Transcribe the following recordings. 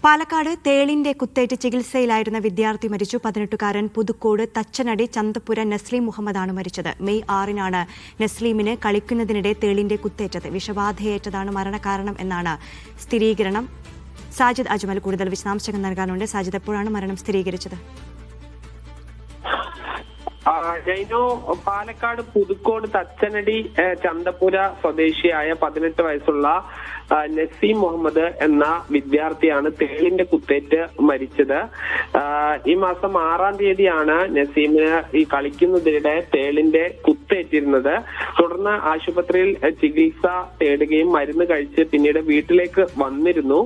പാലക്കാട് തേളിന്റെ കുത്തേറ്റ് ചികിത്സയിലായിരുന്ന വിദ്യാർത്ഥി മരിച്ചു. 18-കാരൻ പുതുക്കോട് തച്ചനടി ചന്തപുര നസ്ലീം മുഹമ്മദാണ് മരിച്ചത്. മെയ് 6-നാണ് നസ്ലീമിന് കളിക്കുന്നതിനിടെ തേളിന്റെ കുത്തേറ്റത്. വിഷബാധയേറ്റതാണ് മരണകാരണം എന്നാണ് സ്ഥിരീകരണം. സാജിദ് അജ്മൽ കൂടുതൽ വിശദാംശങ്ങൾ നൽകാനുണ്ട്. സാജിദ്, എപ്പോഴാണ് മരണം സ്ഥിരീകരിച്ചത്? ജൈനോ, പാലക്കാട് പുതുക്കോട് തച്ചനടി ചന്തപുര സ്വദേശിയായ 18 വയസ്സുള്ള നസീം മുഹമ്മദ് എന്ന വിദ്യാർത്ഥിയാണ് തേളിന്റെ കുത്തേറ്റ് മരിച്ചത്. ഈ മാസം 6-ാം തീയതിയാണ് നസീമിന് ഈ കളിക്കുന്നതിനിടെ തേളിന്റെ കുത്തേറ്റിരുന്നത്. തുടർന്ന് ആശുപത്രിയിൽ ചികിത്സ തേടുകയും മരുന്ന് കഴിച്ച് പിന്നീട് വീട്ടിലേക്ക് വന്നിരുന്നു.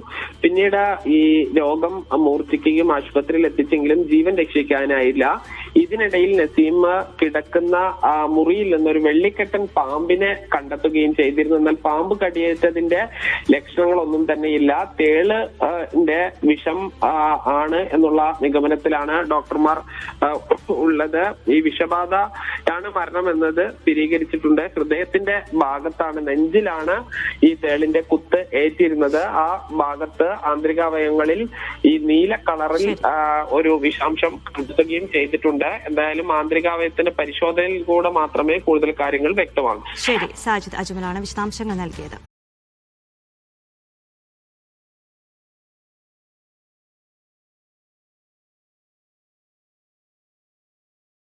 പിന്നീട് ഈ രോഗം മൂർച്ഛിക്കുകയും ആശുപത്രിയിൽ എത്തിച്ചെങ്കിലും ജീവൻ രക്ഷിക്കാനായില്ല. ഇതിനിടയിൽ നസീം കിടക്കുന്ന മുറിയിൽ നിന്നൊരു വെള്ളിക്കെട്ടൻ പാമ്പിനെ കണ്ടെത്തുകയും ചെയ്തിരുന്നു. എന്നാൽ പാമ്പ് കടിയേറ്റതിന്റെ ലക്ഷണങ്ങളൊന്നും തന്നെയില്ല. തേളിന്റെ വിഷം ആണ് എന്നുള്ള നിഗമനത്തിലാണ് ഡോക്ടർമാർ ഉള്ളത്. ഈ വിഷബാധയാണ് മരണം എന്നത് സ്ഥിരീകരിച്ചിട്ടുണ്ട്. ഹൃദയത്തിന്റെ ഭാഗത്താണ്, നെഞ്ചിലാണ് ഈ തേളിന്റെ കുത്ത് ഏറ്റിരുന്നത്. ആ ഭാഗത്ത് ആന്തരികാവയവങ്ങളിൽ ഈ നീല കളറിൽ ഒരു വിഷാംശം കണ്ടെത്തുകയും ചെയ്തിട്ടുണ്ട്. എന്തായാലും ആന്തരികാവയവത്തിന്റെ പരിശോധനയിൽ കൂടെ മാത്രമേ കൂടുതൽ കാര്യങ്ങൾ വ്യക്തമാകൂ. ശരി, സാജിദ് അജ്മലാണ് വിശദാംശങ്ങൾ നൽകിയത്.